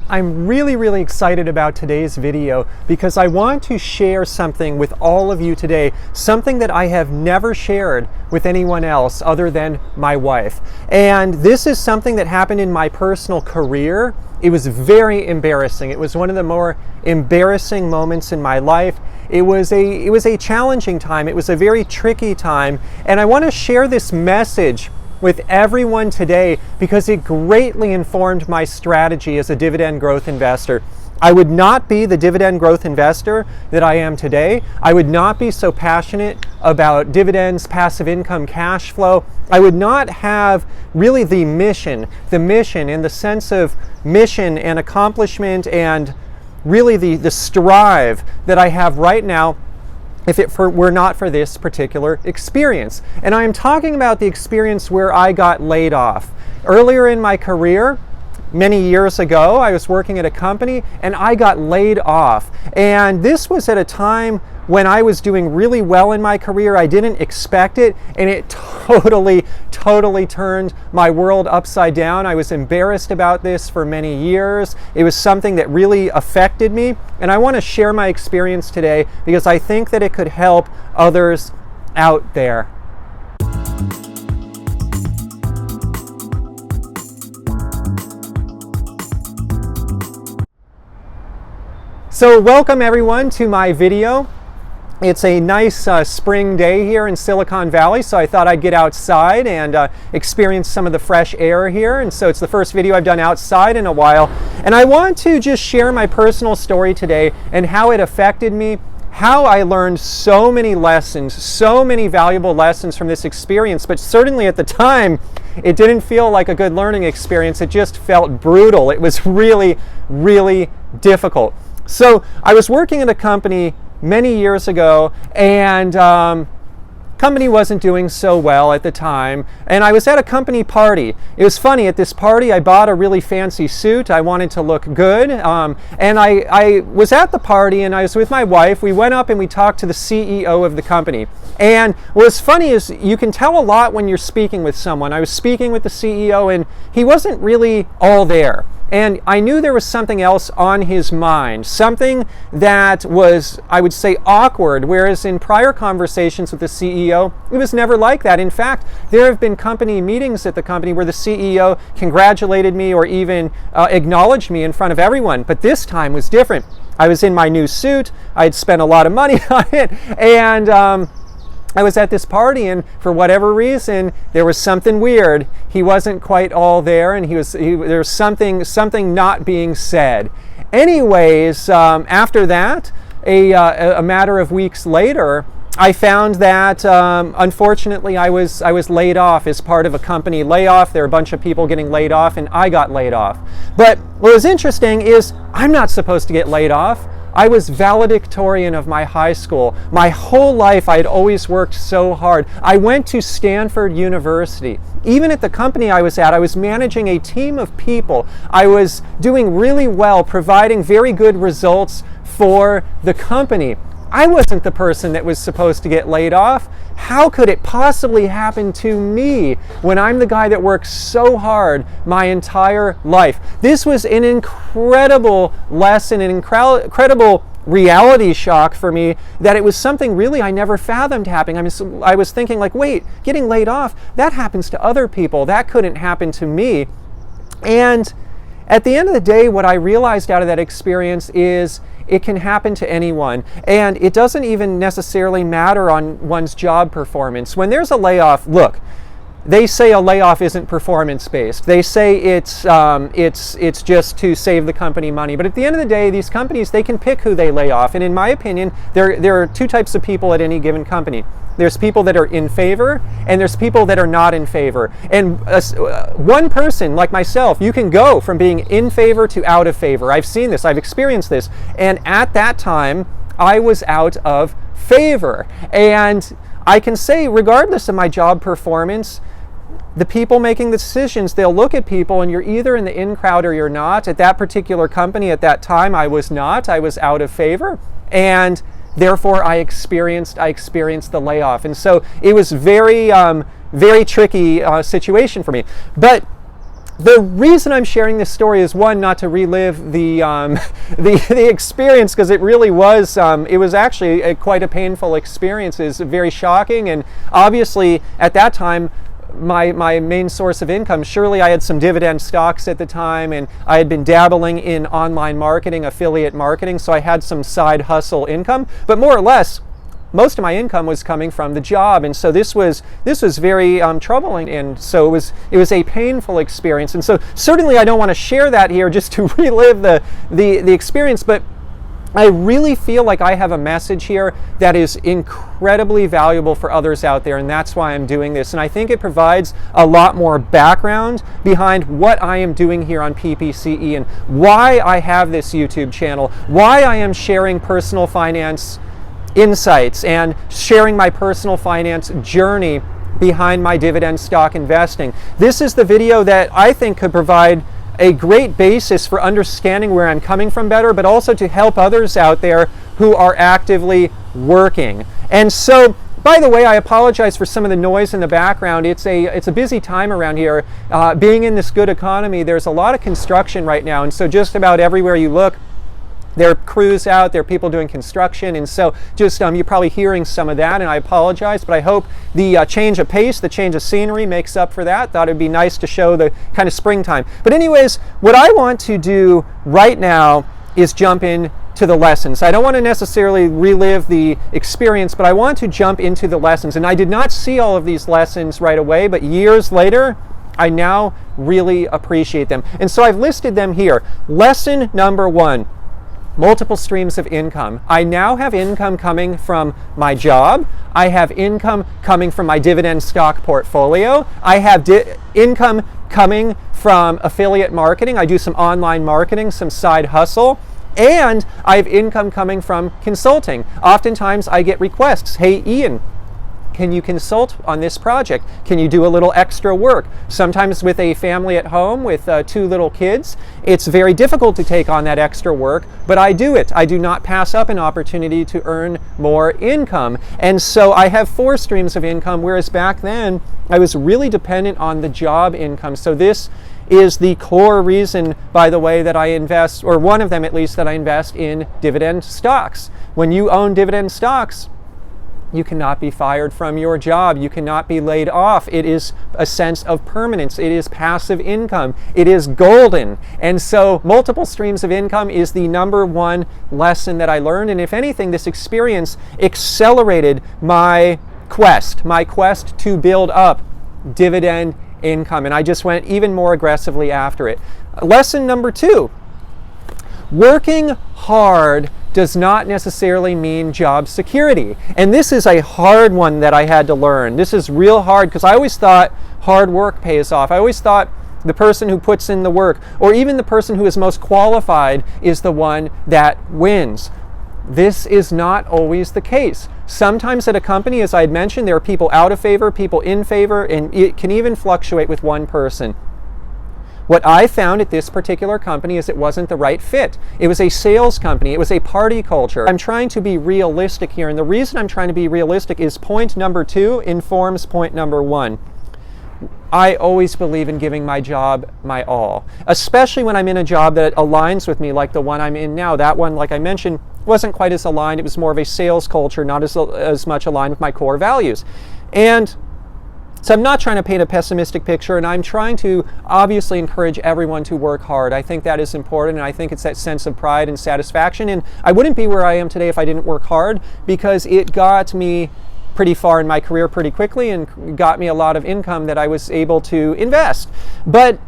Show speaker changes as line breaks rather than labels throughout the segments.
I'm really excited about today's video because I want to share something with all of you today, something that I have never shared with anyone else other than my wife. And this is something that happened in my personal career. It was very embarrassing. It was one of the more embarrassing moments in my life. It was a challenging time. It was a very tricky time. And I want to share this message with everyone today because it greatly informed my strategy as a dividend growth investor. I would not be the dividend growth investor that I am today. I would not be so passionate about dividends, passive income, cash flow. I would not have really the mission in the sense of mission and accomplishment and really the strive that I have right now if it were not for this particular experience. And I am talking about the experience where I got laid off. Earlier in my career, many years ago, I was working at a company and I got laid off. And this was at a time when I was doing really well in my career. I didn't expect it, and it totally turned my world upside down. I was embarrassed about this for many years. It was something that really affected me, and I want to share my experience today because I think that it could help others out there. So welcome everyone to my video. It's a nice spring day here in Silicon Valley, so I thought I'd get outside and experience some of the fresh air here. And so it's the first video I've done outside in a while. And I want to just share my personal story today and how it affected me, how I learned so many lessons, so many valuable lessons from this experience. But certainly at the time, it didn't feel like a good learning experience. It just felt brutal. It was really difficult. So I was working at a company many years ago, and company wasn't doing so well at the time, and I was at a company party. It was funny, at this party I bought a really fancy suit. I wanted to look good, and I was at the party and I was with my wife. We went up and we talked to the CEO of the company. And what's funny is you can tell a lot when you're speaking with someone. I was speaking with the CEO and he wasn't really all there. And I knew there was something else on his mind, something that was, I would say, awkward, whereas in prior conversations with the CEO, it was never like that. In fact, there have been company meetings at the company where the CEO congratulated me or even acknowledged me in front of everyone, but this time was different. I was in my new suit, I had spent a lot of money on it, and I was at this party, and for whatever reason, there was something weird. He wasn't quite all there, and there was something not being said. Anyways, after that, a matter of weeks later, I found that unfortunately I was laid off as part of a company layoff. There were a bunch of people getting laid off, and I got laid off. But what was interesting is I'm not supposed to get laid off. I was valedictorian of my high school. My whole life I had always worked so hard. I went to Stanford University. Even at the company I was at, I was managing a team of people. I was doing really well, providing very good results for the company. I wasn't the person that was supposed to get laid off. How could it possibly happen to me when I'm the guy that works so hard my entire life? This was an incredible lesson, an incredible reality shock for me, that it was something really I never fathomed happening. I was thinking like, wait, getting laid off, that happens to other people. That couldn't happen to me. And at the end of the day, what I realized out of that experience is it can happen to anyone, and it doesn't even necessarily matter on one's job performance. When there's a layoff, look, they say a layoff isn't performance-based. They say it's just to save the company money. But at the end of the day, these companies, they can pick who they lay off. And in my opinion, there are two types of people at any given company. There's people that are in favor, and there's people that are not in favor. And one person like myself, you can go from being in favor to out of favor. I've seen this, I've experienced this. And at that time, I was out of favor. And I can say, regardless of my job performance, the people making the decisions, they'll look at people and you're either in the in crowd or you're not. At that particular company at that time, I was not. I was out of favor. And therefore, I experienced the layoff. And so it was very tricky situation for me. But The reason I'm sharing this story is, one, not to relive the the experience, because it really was it was actually quite a painful experience. It's very shocking, and obviously at that time my main source of income, surely I had some Dividend stocks at the time, and I had been dabbling in online marketing, affiliate marketing, so I had some side hustle income, but more or less most of my income was coming from the job, and so this was very troubling, and so it was a painful experience. And so certainly I don't want to share that here just to relive the experience, but I really feel like I have a message here that is incredibly valuable for others out there, and that's why I'm doing this. And I think it provides a lot more background behind what I am doing here on PPCE and why I have this YouTube channel, why I am sharing personal finance insights and sharing my personal finance journey behind my dividend stock investing. This is the video that I think could provide a great basis for understanding where I'm coming from better, but also to help others out there who are actively working. And so, by the way, I apologize for some of the noise in the background. It's a busy time around here. Being in this good economy, there's a lot of construction right now, and so just about everywhere you look, there are crews out, there are people doing construction, and so just you're probably hearing some of that, and I apologize, but I hope the change of pace, the change of scenery makes up for that. Thought it'd be nice to show the kind of springtime. But anyways, what I want to do right now is jump in to the lessons. I don't want to necessarily relive the experience, but I want to jump into the lessons. And I did not see all of these lessons right away, but years later, I now really appreciate them. And so I've listed them here. Lesson number 1. Multiple streams of income. I now have income coming from my job. I have income coming from my dividend stock portfolio. I have income coming from affiliate marketing. I do some online marketing, some side hustle. And I have income coming from consulting. Oftentimes I get requests, hey Ian, can you consult on this project? Can you do a little extra work? Sometimes with a family at home with 2 little kids, it's very difficult to take on that extra work, but I do it. I do not pass up an opportunity to earn more income. And so I have 4 streams of income, whereas back then I was really dependent on the job income. So this is the core reason, by the way, that I invest, or one of them at least, that I invest in dividend stocks. When you own dividend stocks, you cannot be fired from your job. You cannot be laid off. It is a sense of permanence. It is passive income. It is golden. And so multiple streams of income is the number 1 lesson that I learned. And if anything, this experience accelerated my quest to build up dividend income. And I just went even more aggressively after it. Lesson number 2, working hard does not necessarily mean job security. And this is a hard one that I had to learn. This is real hard because I always thought hard work pays off. I always thought the person who puts in the work, or even the person who is most qualified, is the one that wins. This is not always the case. Sometimes at a company, as I had mentioned, there are people out of favor, people in favor, and it can even fluctuate with one person. What I found at this particular company is it wasn't the right fit. It was a sales company. It was a party culture. I'm trying to be realistic here, and the reason I'm trying to be realistic is point number 2 informs point number 1. I always believe in giving my job my all, especially when I'm in a job that aligns with me, like the one I'm in now. That one, like I mentioned, wasn't quite as aligned. It was more of a sales culture, not as much aligned with my core values. And so I'm not trying to paint a pessimistic picture, and I'm trying to obviously encourage everyone to work hard. I think that is important, and I think it's that sense of pride and satisfaction. And I wouldn't be where I am today if I didn't work hard, because it got me pretty far in my career pretty quickly and got me a lot of income that I was able to invest. But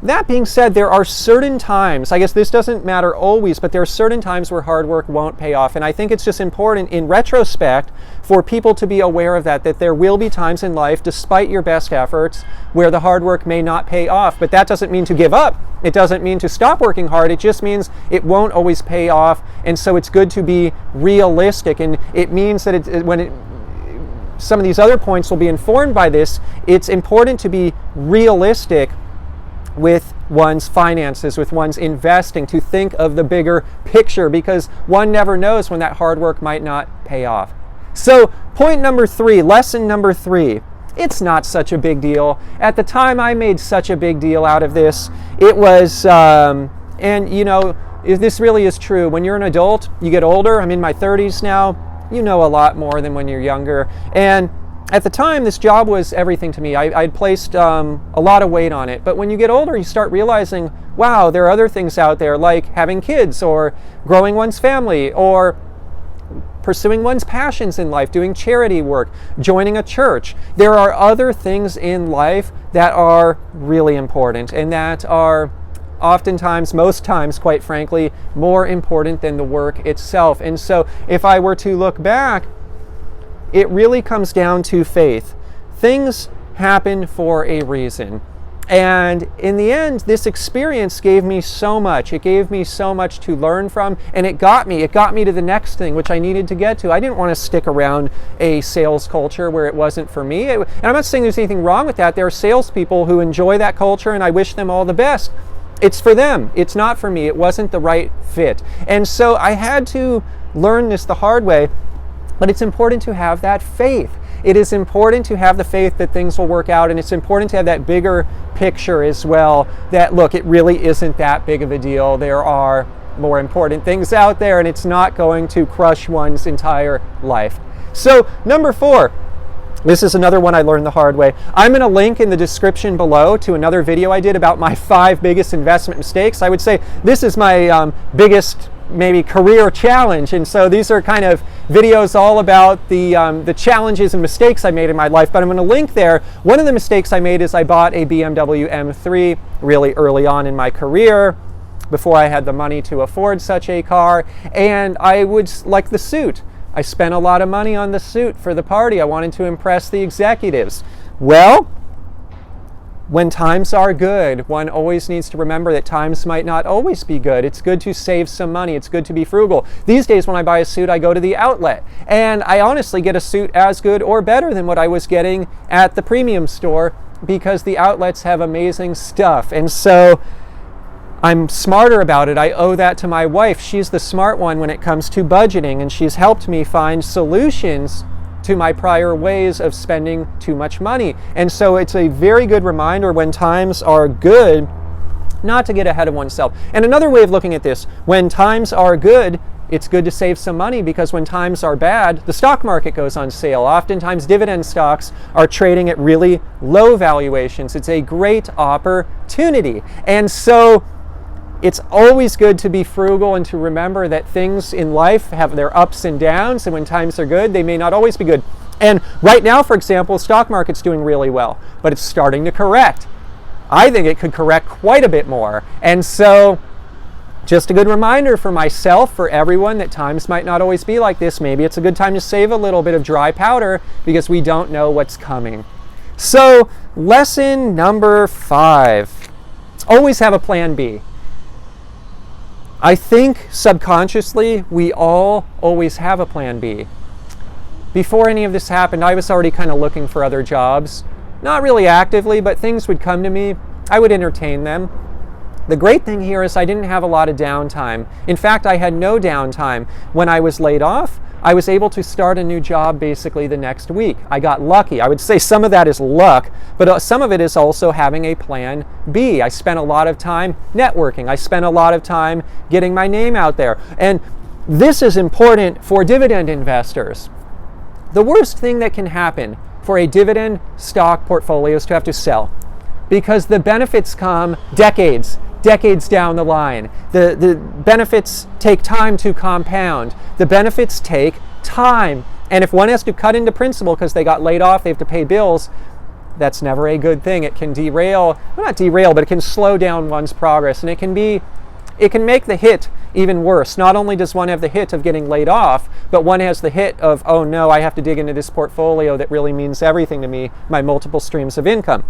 that being said, there are certain times, I guess this doesn't matter always, but there are certain times where hard work won't pay off. And I think it's just important in retrospect for people to be aware of that there will be times in life, despite your best efforts, where the hard work may not pay off. But that doesn't mean to give up. It doesn't mean to stop working hard. It just means it won't always pay off. And so it's good to be realistic. And it means that some of these other points will be informed by this. It's important to be realistic with one's finances, with one's investing, to think of the bigger picture, because one never knows when that hard work might not pay off. So point number 3, lesson number 3, it's not such a big deal. At the time, I made such a big deal out of this. It was, and you know, this really is true. When you're an adult, you get older. I'm in my 30s now. You know a lot more than when you're younger. And at the time, this job was everything to me. I'd placed a lot of weight on it. But when you get older, you start realizing, wow, there are other things out there, like having kids or growing one's family or pursuing one's passions in life, doing charity work, joining a church. There are other things in life that are really important and that are oftentimes, most times, quite frankly, more important than the work itself. And so if I were to look back, it really comes down to faith. Things happen for a reason. And in the end, this experience gave me so much. It gave me so much to learn from, and it got me to the next thing, which I needed to get to. I didn't want to stick around a sales culture where it wasn't for me. And I'm not saying there's anything wrong with that. There are salespeople who enjoy that culture, and I wish them all the best. It's for them. It's not for me. It wasn't the right fit. And so I had to learn this the hard way, but it's important to have that faith. It is important to have the faith that things will work out, and it's important to have that bigger picture as well, that look, it really isn't that big of a deal. There are more important things out there, and it's not going to crush one's entire life. So number 4, this is another one I learned the hard way. I'm going to link in the description below to another video I did about my 5 biggest investment mistakes. I would say this is my biggest maybe career challenge, and so these are kind of videos all about the challenges and mistakes I made in my life, but I'm going to link there. One of the mistakes I made is I bought a BMW M3 really early on in my career, before I had the money to afford such a car, and I would like the suit. I spent a lot of money on the suit for the party. I wanted to impress the executives. Well, when times are good, one always needs to remember that times might not always be good. It's good to save some money. It's good to be frugal. These days when I buy a suit, I go to the outlet, and I honestly get a suit as good or better than what I was getting at the premium store, because the outlets have amazing stuff. And so I'm smarter about it. I owe that to my wife. She's the smart one when it comes to budgeting, and she's helped me find solutions to my prior ways of spending too much money. And so it's a very good reminder when times are good not to get ahead of oneself. And another way of looking at this, when times are good, it's good to save some money, because when times are bad, the stock market goes on sale. Oftentimes dividend stocks are trading at really low valuations. It's a great opportunity. And so it's always good to be frugal and to remember that things in life have their ups and downs, and when times are good, they may not always be good. And right now, for example, the stock market's doing really well, but it's starting to correct. I think it could correct quite a bit more. And so just a good reminder for myself, for everyone, that times might not always be like this. Maybe it's a good time to save a little bit of dry powder, because we don't know what's coming. So lesson number 5, always have a plan B. I think subconsciously we all always have a plan B. Before any of this happened, I was already kind of looking for other jobs. Not really actively, but things would come to me. I would entertain them. The great thing here is I didn't have a lot of downtime. In fact, I had no downtime. When I was laid off, I was able to start a new job basically the next week. I got lucky. I would say some of that is luck, but some of it is also having a plan B. I spent a lot of time networking. I spent a lot of time getting my name out there. And this is important for dividend investors. The worst thing that can happen for a dividend stock portfolio is to have to sell, because the benefits come decades down the line. The benefits take time to compound. The benefits take time. And if one has to cut into principal because they got laid off, they have to pay bills, that's never a good thing. It can derail, well, not derail, but it can slow down one's progress. And it can make the hit even worse. Not only does one have the hit of getting laid off, but one has the hit of, oh no, I have to dig into this portfolio that really means everything to me, my multiple streams of income.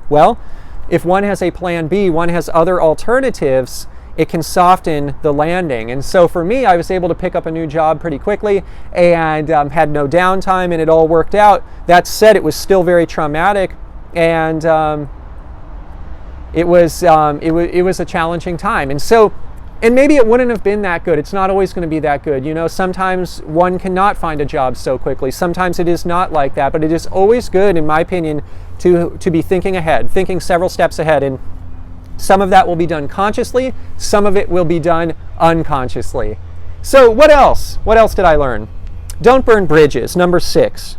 Well, if one has a plan B, one has other alternatives, it can soften the landing. And so for me, I was able to pick up a new job pretty quickly and had no downtime, and it all worked out. That said, it was still very traumatic, and it was a challenging time. And so And maybe it wouldn't have been that good. It's not always going to be that good. You know, sometimes one cannot find a job so quickly. Sometimes it is not like that, but it is always good, in my opinion, to be thinking ahead, thinking several steps ahead. And some of that will be done consciously. Some of it will be done unconsciously. So what else? What else did I learn? Don't burn bridges, number 6.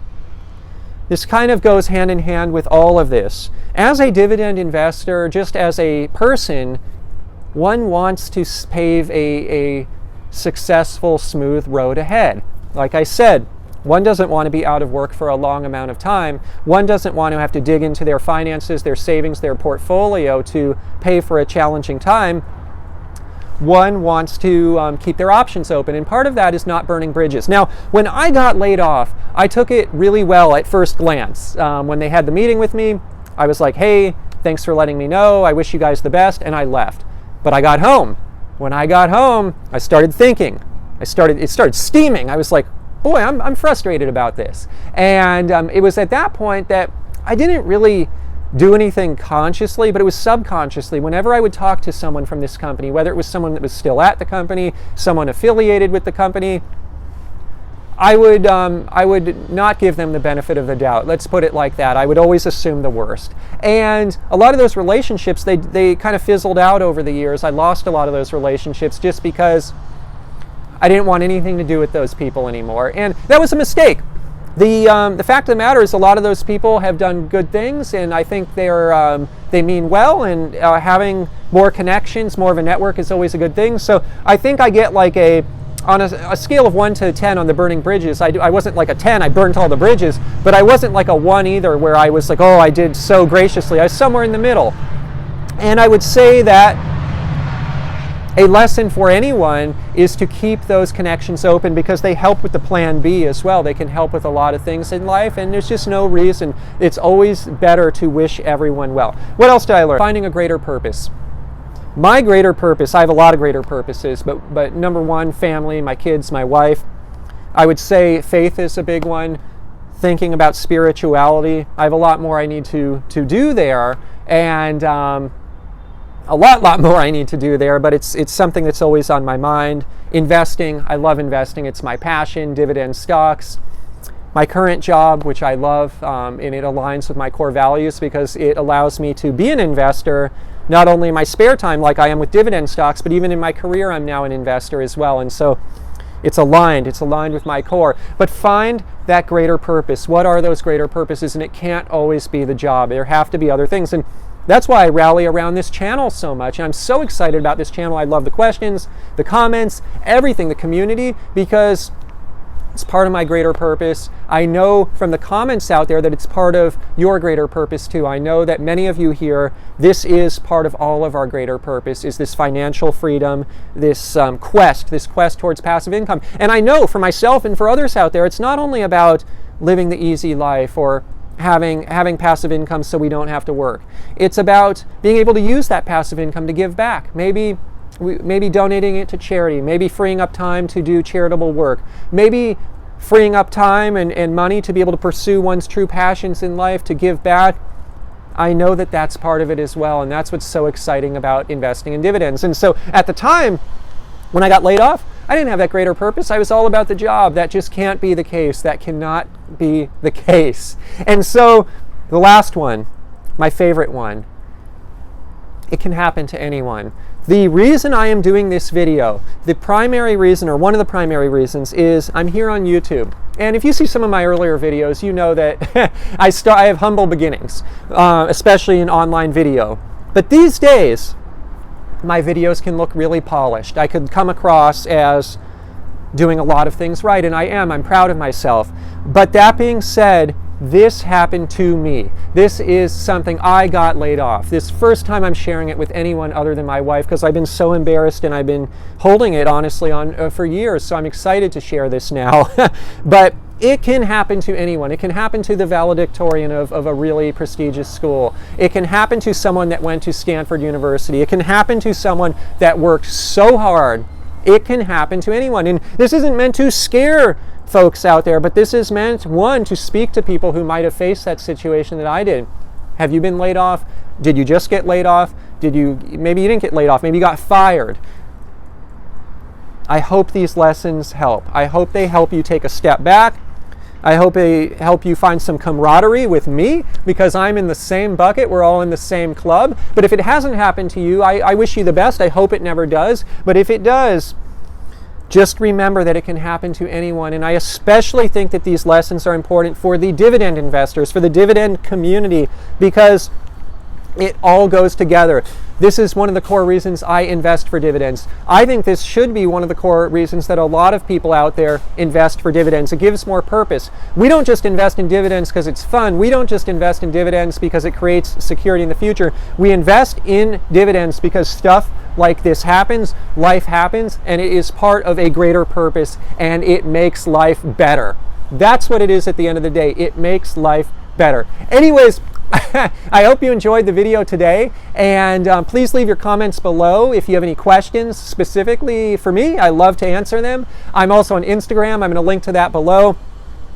This kind of goes hand in hand with all of this. As a dividend investor, just as a person, one wants to pave a successful, smooth road ahead. Like I said, one doesn't want to be out of work for a long amount of time. One doesn't want to have to dig into their finances, their savings, their portfolio to pay for a challenging time. One wants to keep their options open, and part of that is not burning bridges. Now, when I got laid off, I took it really well at first glance. When they had the meeting with me, I was like, hey, thanks for letting me know. I wish you guys the best, and I left. But I got home. When I got home, I started thinking. It started steaming. I was like, boy, I'm frustrated about this. And it was at that point that I didn't really do anything consciously, but it was subconsciously. Whenever I would talk to someone from this company, whether it was someone that was still at the company, someone affiliated with the company, I would not give them the benefit of the doubt. Let's put it like that. I would always assume the worst. And a lot of those relationships, they kind of fizzled out over the years. I lost a lot of those relationships just because I didn't want anything to do with those people anymore. And that was a mistake. The fact of the matter is a lot of those people have done good things, and I think they mean well, and having more connections, more of a network is always a good thing. So I think I get like on a scale of 1 to 10 on the burning bridges, I wasn't like a 10, I burnt all the bridges, but I wasn't like a 1 either where I was like, oh, I did so graciously. I was somewhere in the middle. And I would say that a lesson for anyone is to keep those connections open, because they help with the plan B as well. They can help with a lot of things in life, and there's just no reason. It's always better to wish everyone well. What else did I learn? Finding a greater purpose. My greater purpose, I have a lot of greater purposes, but number 1, family, my kids, my wife. I would say faith is a big one. Thinking about spirituality. I have a lot more I need to do there, and a lot more I need to do there, but it's something that's always on my mind. Investing, I love investing. It's my passion. Dividend stocks. My current job, which I love, and it aligns with my core values because it allows me to be an investor, not only in my spare time like I am with dividend stocks, but even in my career I'm now an investor as well. And so it's aligned with my core. But find that greater purpose. What are those greater purposes? And it can't always be the job. There have to be other things. And that's why I rally around this channel so much. And I'm so excited about this channel. I love the questions, the comments, everything, the community, because it's part of my greater purpose. I know from the comments out there that it's part of your greater purpose too. I know that many of you here, this is part of all of our greater purpose, is this financial freedom, this quest towards passive income. And I know for myself and for others out there, it's not only about living the easy life or having passive income so we don't have to work. It's about being able to use that passive income to give back. Maybe donating it to charity, maybe freeing up time to do charitable work, maybe freeing up time and money to be able to pursue one's true passions in life, to give back. I know that that's part of it as well, and that's what's so exciting about investing in dividends. And so at the time when I got laid off, I didn't have that greater purpose. I was all about the job. That just can't be the case. That cannot be the case. And so the last one, my favorite one, it can happen to anyone. The reason I am doing this video, the primary reason, or one of the primary reasons, is I'm here on YouTube. And if you see some of my earlier videos, you know that I have humble beginnings, especially in online video. But these days, my videos can look really polished. I could come across as doing a lot of things right, and I am. I'm proud of myself. But that being said, this happened to me. This is something I got laid off. This first time I'm sharing it with anyone other than my wife, because I've been so embarrassed and I've been holding it honestly on for years. So I'm excited to share this now. But it can happen to anyone. It can happen to the valedictorian of a really prestigious school. It can happen to someone that went to Stanford University. It can happen to someone that worked so hard. It can happen to anyone. And this isn't meant to scare folks out there, but this is meant, one, to speak to people who might have faced that situation that I did. Have you been laid off? Did you just get laid off? Maybe you didn't get laid off, maybe you got fired. I hope these lessons help. I hope they help you take a step back. I hope they help you find some camaraderie with me, because I'm in the same bucket. We're all in the same club. But if it hasn't happened to you, I wish you the best. I hope it never does. But if it does, just remember that it can happen to anyone. And I especially think that these lessons are important for the dividend investors, for the dividend community, because it all goes together. This is one of the core reasons I invest for dividends. I think this should be one of the core reasons that a lot of people out there invest for dividends. It gives more purpose. We don't just invest in dividends because it's fun. We don't just invest in dividends because it creates security in the future. We invest in dividends because stuff like this happens, life happens, and it is part of a greater purpose, and it makes life better. That's what it is at the end of the day. It makes life better. Anyways, I hope you enjoyed the video today, and please leave your comments below if you have any questions specifically for me. I love to answer them. I'm also on Instagram. I'm going to link to that below.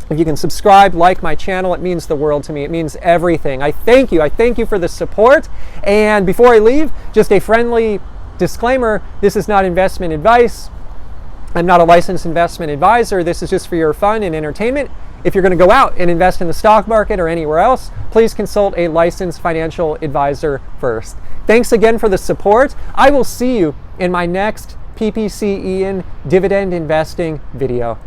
If you can subscribe, like my channel, it means the world to me. It means everything. I thank you. I thank you for the support. And before I leave, just a friendly disclaimer: this is not investment advice. I'm not a licensed investment advisor. This is just for your fun and entertainment. If you're going to go out and invest in the stock market or anywhere else, please consult a licensed financial advisor first. Thanks again for the support. I will see you in my next PPC Ian dividend investing video.